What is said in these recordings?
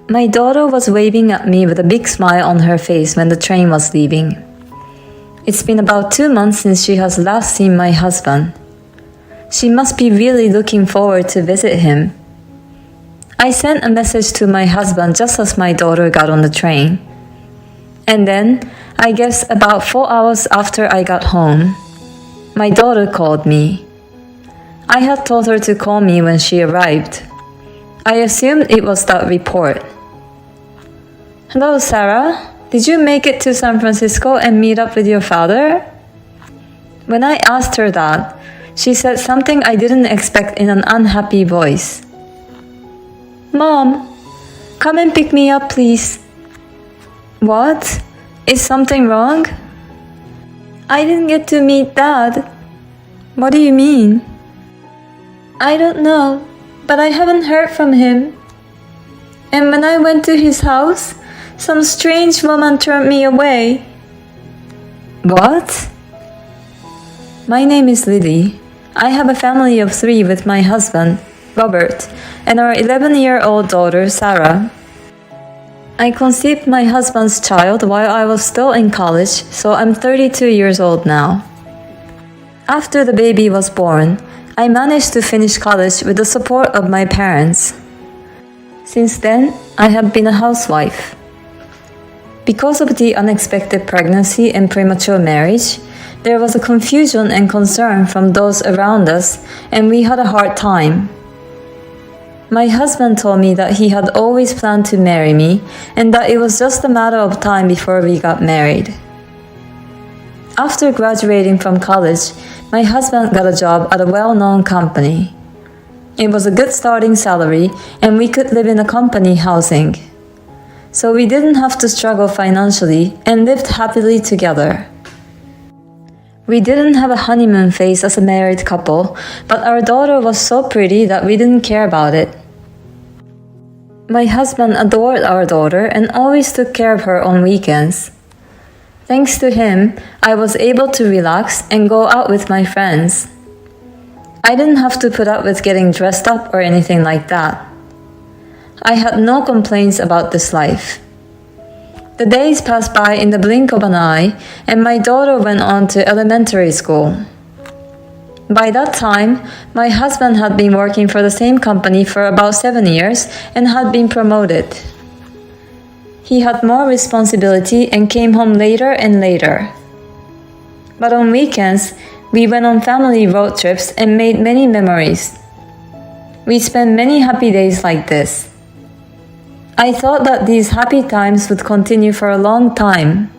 My daughter was waving at me with a big smile on her face when the train was leaving. It's been about 2 months since she has last seen my husband. She must be really looking forward to visit him. I sent a message to my husband just as my daughter got on the train. And then, I guess about 4 hours after I got home, my daughter called me. I had told her to call me when she arrived. I assumed it was that report. Hello, Sarah. Did you make it to San Francisco and meet up with your father? When I asked her that, she said something I didn't expect in an unhappy voice. Mom, come and pick me up, please. What? Is something wrong? I didn't get to meet Dad. What do you mean? I don't know, but I haven't heard from him. And when I went to his house, some strange woman turned me away. What? My name is Lily. I have a family of 3 with my husband, Robert, and our 11-year-old daughter, Sarah. I conceived my husband's child while I was still in college, so I'm 32 years old now. After the baby was born, I managed to finish college with the support of my parents. Since then, I have been a housewife. Because of the unexpected pregnancy and premature marriage, there was a confusion and concern from those around us, and we had a hard time. My husband told me that he had always planned to marry me and that it was just a matter of time before we got married. After graduating from college, my husband got a job at a well-known company. It was a good starting salary and we could live in a company housing. So we didn't have to struggle financially and lived happily together. We didn't have a honeymoon phase as a married couple, but our daughter was so pretty that we didn't care about it. My husband adored our daughter and always took care of her on weekends. Thanks to him, I was able to relax and go out with my friends. I didn't have to put up with getting dressed up or anything like that. I had no complaints about this life. The days passed by in the blink of an eye, and my daughter went on to elementary school. By that time, my husband had been working for the same company for about 7 years and had been promoted. He had more responsibility and came home later and later. But on weekends, we went on family road trips and made many memories. We spent many happy days like this. I thought that these happy times would continue for a long time.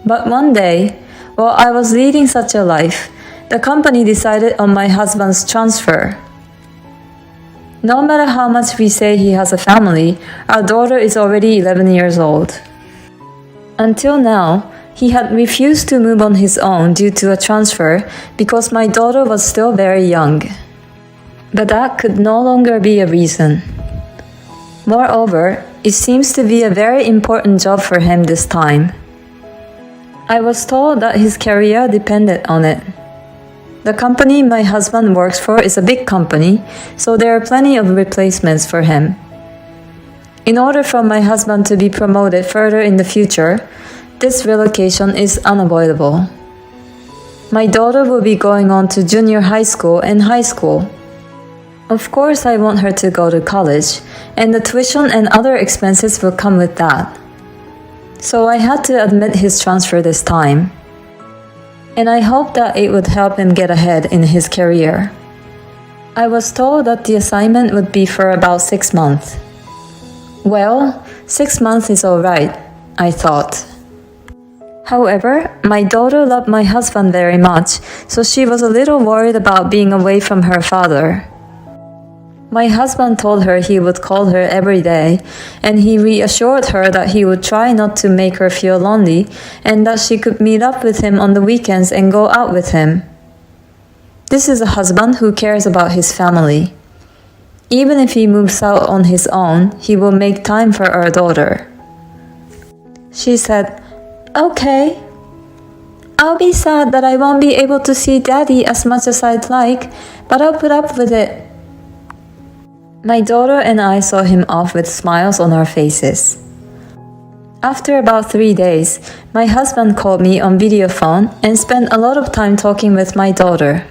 But one day, while I was leading such a life, the company decided on my husband's transfer. No matter how much we say he has a family, our daughter is already 11 years old. Until now, he had refused to move on his own due to a transfer because my daughter was still very young. But that could no longer be a reason. Moreover, it seems to be a very important job for him this time. I was told that his career depended on it. The company my husband works for is a big company, so there are plenty of replacements for him. In order for my husband to be promoted further in the future, this relocation is unavoidable. My daughter will be going on to junior high school and high school. Of course, I want her to go to college, and the tuition and other expenses will come with that. So I had to admit his transfer this time. And I hope that it would help him get ahead in his career. I was told that the assignment would be for about 6 months. Well, 6 months is alright, I thought. However, my daughter loved my husband very much, so she was a little worried about being away from her father. My husband told her he would call her every day, and he reassured her that he would try not to make her feel lonely and that she could meet up with him on the weekends and go out with him. This is a husband who cares about his family. Even if he moves out on his own, he will make time for our daughter. She said, "Okay. I'll be sad that I won't be able to see Daddy as much as I'd like, but I'll put up with it." My daughter and I saw him off with smiles on our faces. After about 3 days, my husband called me on video phone and spent a lot of time talking with my daughter.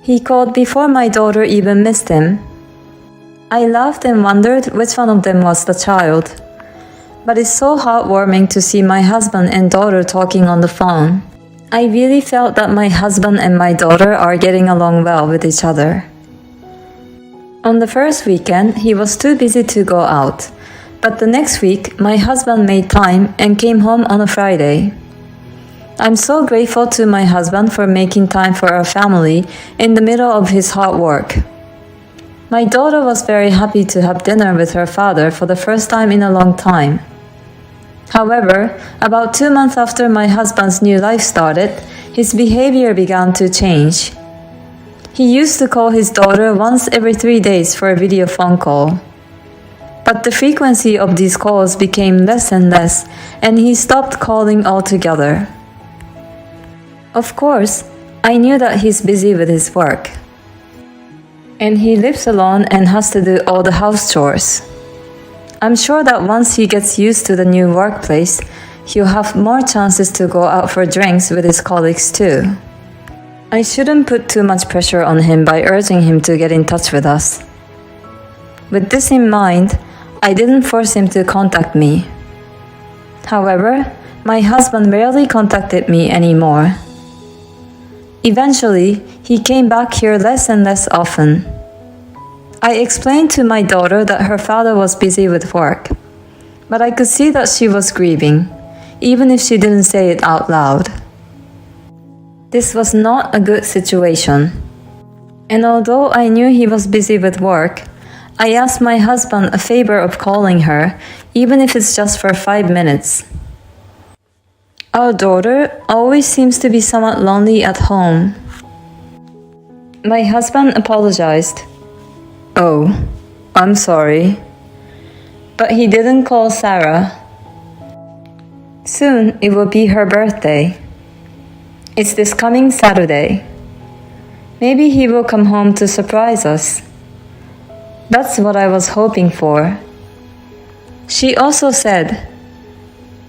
He called before my daughter even missed him. I laughed and wondered which one of them was the child. But it's so heartwarming to see my husband and daughter talking on the phone. I really felt that my husband and my daughter are getting along well with each other. On the first weekend, he was too busy to go out. But the next week, my husband made time and came home on a Friday. I'm so grateful to my husband for making time for our family in the middle of his hard work. My daughter was very happy to have dinner with her father for the first time in a long time. However, about 2 months after my husband's new life started, his behavior began to change. He used to call his daughter once every 3 days for a video phone call. But the frequency of these calls became less and less, and he stopped calling altogether. Of course, I knew that he's busy with his work. And he lives alone and has to do all the house chores. I'm sure that once he gets used to the new workplace, he'll have more chances to go out for drinks with his colleagues too. I shouldn't put too much pressure on him by urging him to get in touch with us. With this in mind, I didn't force him to contact me. However, my husband rarely contacted me anymore. Eventually, he came back here less and less often. I explained to my daughter that her father was busy with work, but I could see that she was grieving, even if she didn't say it out loud. This was not a good situation. And although I knew he was busy with work, I asked my husband a favor of calling her, even if it's just for 5 minutes. Our daughter always seems to be somewhat lonely at home. My husband apologized. Oh, I'm sorry. But he didn't call Sarah. Soon it will be her birthday. It's this coming Saturday. Maybe he will come home to surprise us. That's what I was hoping for. She also said,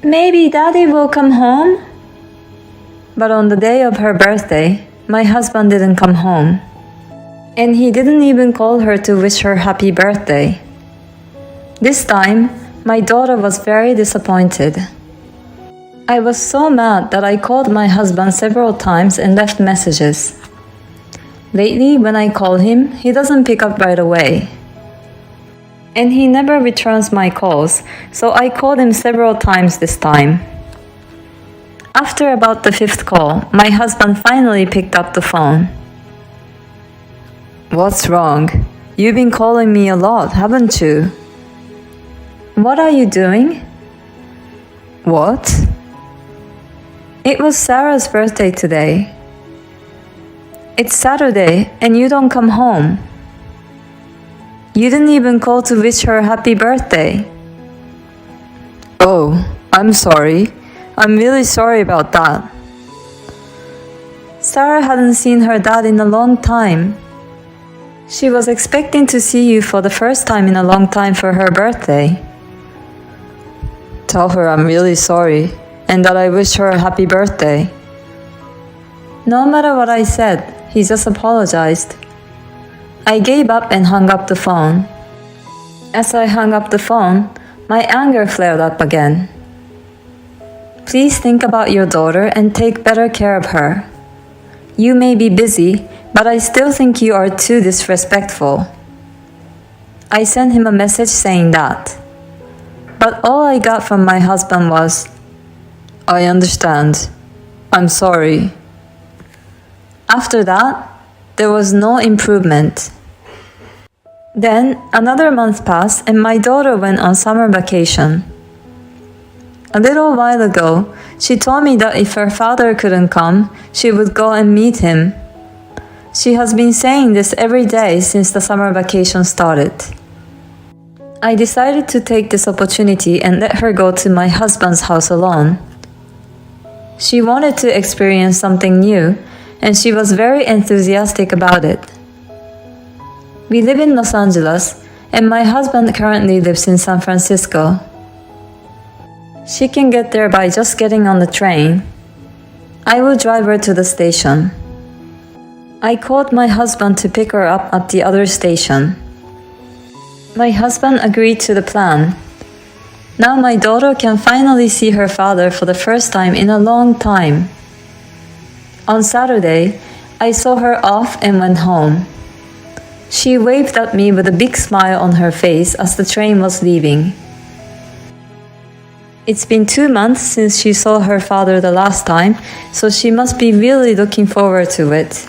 maybe Daddy will come home? But on the day of her birthday, my husband didn't come home. And he didn't even call her to wish her happy birthday. This time, my daughter was very disappointed. I was so mad that I called my husband several times and left messages. Lately, when I call him, he doesn't pick up right away. And he never returns my calls, so I called him several times this time. After about the 5th call, my husband finally picked up the phone. What's wrong? You've been calling me a lot, haven't you? What are you doing? What? It was Sarah's birthday today. It's Saturday and you don't come home. You didn't even call to wish her happy birthday. Oh, I'm sorry. I'm really sorry about that. Sarah hadn't seen her dad in a long time. She was expecting to see you for the first time in a long time for her birthday. Tell her I'm really sorry and that I wish her a happy birthday. No matter what I said, he just apologized. I gave up and hung up the phone. As I hung up the phone, my anger flared up again. Please think about your daughter and take better care of her. You may be busy, but I still think you are too disrespectful. I sent him a message saying that. But all I got from my husband was, I understand. I'm sorry. After that, there was no improvement. Then another month passed and my daughter went on summer vacation. A little while ago, she told me that if her father couldn't come, she would go and meet him. She has been saying this every day since the summer vacation started. I decided to take this opportunity and let her go to my husband's house alone. She wanted to experience something new, and she was very enthusiastic about it. We live in Los Angeles, and my husband currently lives in San Francisco. She can get there by just getting on the train. I will drive her to the station. I called my husband to pick her up at the other station. My husband agreed to the plan. Now my daughter can finally see her father for the first time in a long time. On Saturday, I saw her off and went home. She waved at me with a big smile on her face as the train was leaving. It's been 2 months since she saw her father the last time, so she must be really looking forward to it.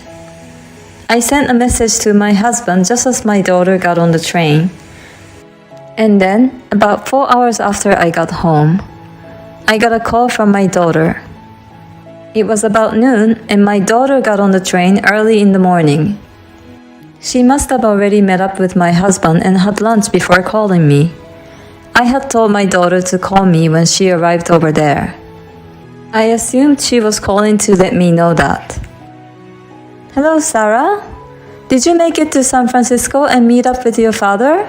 I sent a message to my husband just as my daughter got on the train. And then, about 4 hours after I got home, I got a call from my daughter. It was about noon, and my daughter got on the train early in the morning. She must have already met up with my husband and had lunch before calling me. I had told my daughter to call me when she arrived over there. I assumed she was calling to let me know that. Hello, Sarah? Did you make it to San Francisco and meet up with your father?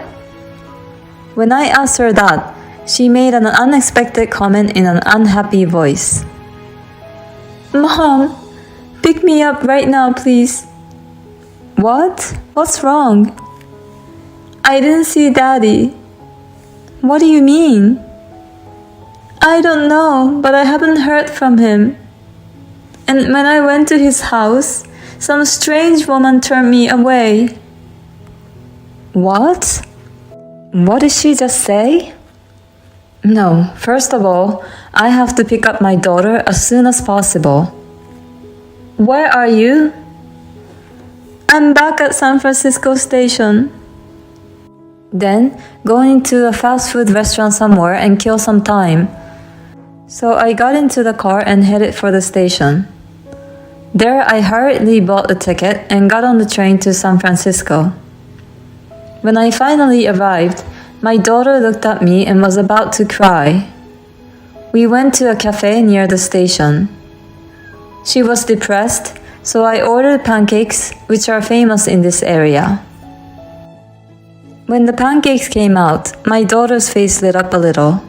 When I asked her that, she made an unexpected comment in an unhappy voice. Mom, pick me up right now, please. What? What's wrong? I didn't see Daddy. What do you mean? I don't know, but I haven't heard from him. And when I went to his house, some strange woman turned me away. What? What did she just say? No, first of all, I have to pick up my daughter as soon as possible. Where are you? I'm back at San Francisco Station. Then, going to a fast food restaurant somewhere and kill some time. So I got into the car and headed for the station. There I hurriedly bought a ticket and got on the train to San Francisco. When I finally arrived, my daughter looked at me and was about to cry. We went to a cafe near the station. She was depressed, so I ordered pancakes, which are famous in this area. When the pancakes came out, my daughter's face lit up a little.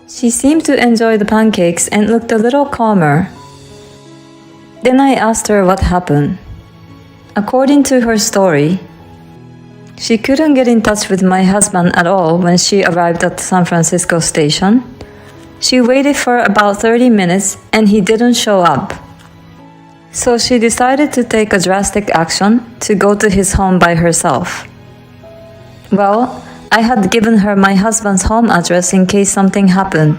She seemed to enjoy the pancakes and looked a little calmer. Then I asked her what happened. According to her story, she couldn't get in touch with my husband at all when she arrived at the San Francisco station. She waited for about 30 minutes and he didn't show up. So she decided to take a drastic action to go to his home by herself. Well, I had given her my husband's home address in case something happened.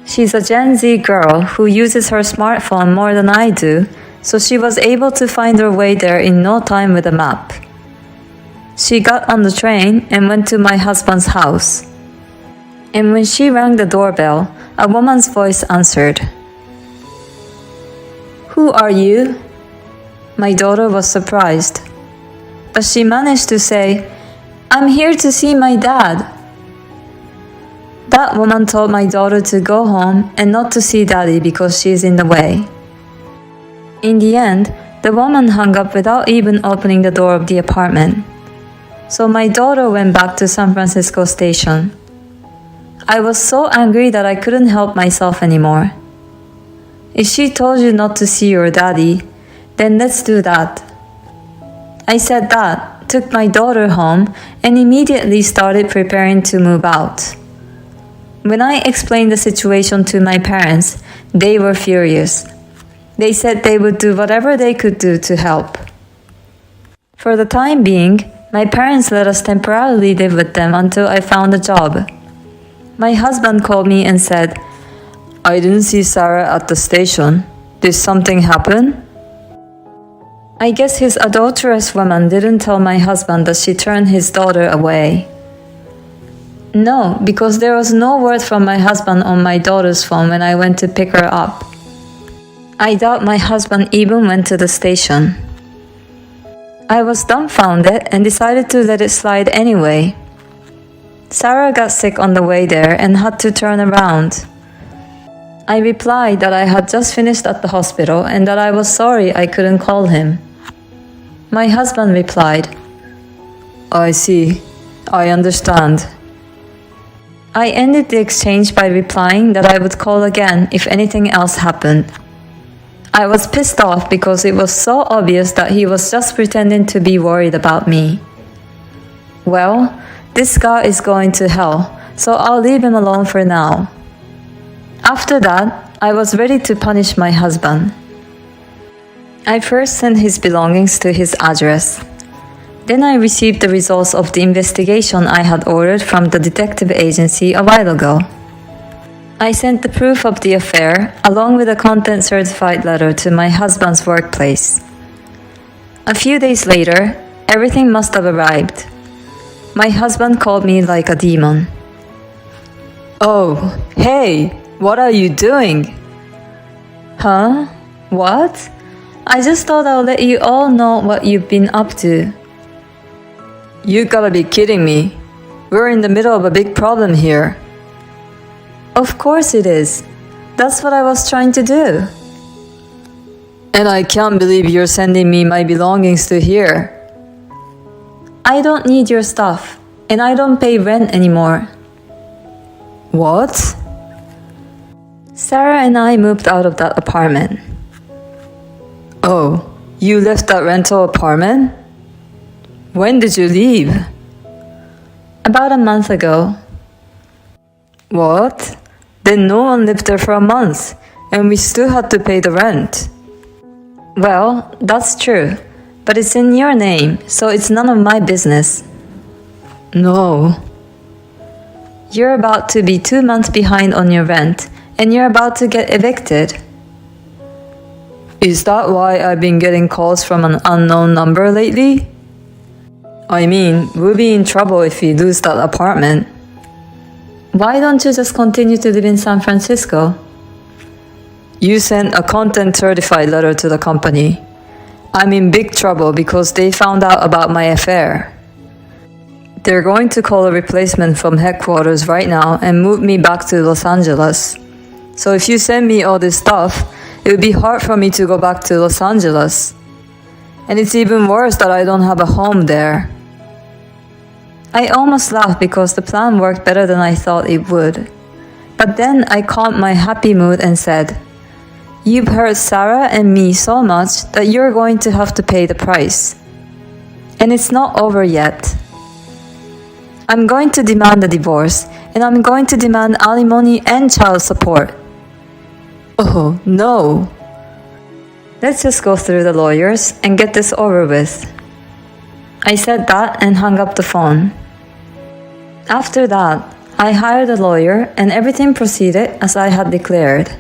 She's a Gen Z girl who uses her smartphone more than I do, so she was able to find her way there in no time with a map. She got on the train and went to my husband's house. And when she rang the doorbell, a woman's voice answered. Who are you? My daughter was surprised. But she managed to say, I'm here to see my dad. That woman told my daughter to go home and not to see Daddy because she's in the way. In the end, the woman hung up without even opening the door of the apartment. So my daughter went back to San Francisco Station. I was so angry that I couldn't help myself anymore. If she told you not to see your daddy, then let's do that. I said that, took my daughter home, and immediately started preparing to move out. When I explained the situation to my parents, they were furious. They said they would do whatever they could do to help. For the time being, my parents let us temporarily live with them until I found a job. My husband called me and said, I didn't see Sarah at the station. Did something happen? I guess his adulterous woman didn't tell my husband that she turned his daughter away. No, because there was no word from my husband on my daughter's phone when I went to pick her up. I doubt my husband even went to the station. I was dumbfounded and decided to let it slide anyway. Sarah got sick on the way there and had to turn around. I replied that I had just finished at the hospital and that I was sorry I couldn't call him. My husband replied, I see. I understand. I ended the exchange by replying that I would call again if anything else happened. I was pissed off because it was so obvious that he was just pretending to be worried about me. Well, this guy is going to hell, so I'll leave him alone for now. After that, I was ready to punish my husband. I first sent his belongings to his address. Then I received the results of the investigation I had ordered from the detective agency a while ago. I sent the proof of the affair, along with a content certified letter to my husband's workplace. A few days later, everything must have arrived. My husband called me like a demon. Oh, hey, what are you doing? Huh? What? I just thought I'll let you all know what you've been up to. You gotta be kidding me. We're in the middle of a big problem here. Of course it is. That's what I was trying to do. And I can't believe you're sending me my belongings to here. I don't need your stuff, and I don't pay rent anymore. What? Sarah and I moved out of that apartment. Oh, you left that rental apartment? When did you leave? About a month ago. What? Then no one lived there for a month, and we still had to pay the rent. Well, that's true, but it's in your name, so it's none of my business. No. You're about to be 2 months behind on your rent, and you're about to get evicted. Is that why I've been getting calls from an unknown number lately? I mean, we'll be in trouble if we lose that apartment. Why don't you just continue to live in San Francisco? You sent a content certified letter to the company. I'm in big trouble because they found out about my affair. They're going to call a replacement from headquarters right now and move me back to Los Angeles. So if you send me all this stuff, it would be hard for me to go back to Los Angeles. And it's even worse that I don't have a home there. I almost laughed because the plan worked better than I thought it would. But then I calmed my happy mood and said, You've hurt Sarah and me so much that you're going to have to pay the price. And it's not over yet. I'm going to demand a divorce, and I'm going to demand alimony and child support. Oh, no. Let's just go through the lawyers and get this over with. I said that and hung up the phone. After that, I hired a lawyer and everything proceeded as I had declared.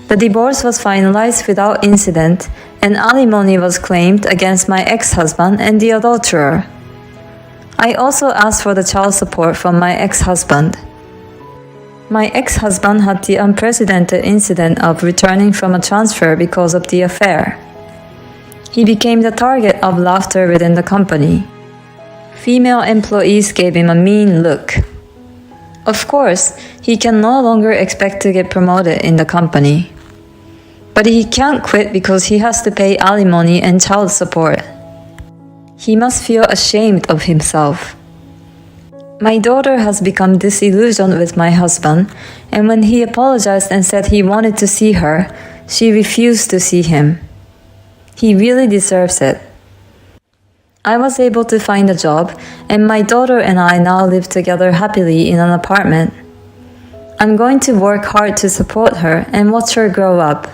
The divorce was finalized without incident and alimony was claimed against my ex-husband and the adulterer. I also asked for the child support from my ex-husband. My ex-husband had the unprecedented incident of returning from a transfer because of the affair. He became the target of laughter within the company. Female employees gave him a mean look. Of course, he can no longer expect to get promoted in the company. But he can't quit because he has to pay alimony and child support. He must feel ashamed of himself. My daughter has become disillusioned with my husband, and when he apologized and said he wanted to see her, she refused to see him. He really deserves it. I was able to find a job, and my daughter and I now live together happily in an apartment. I'm going to work hard to support her and watch her grow up.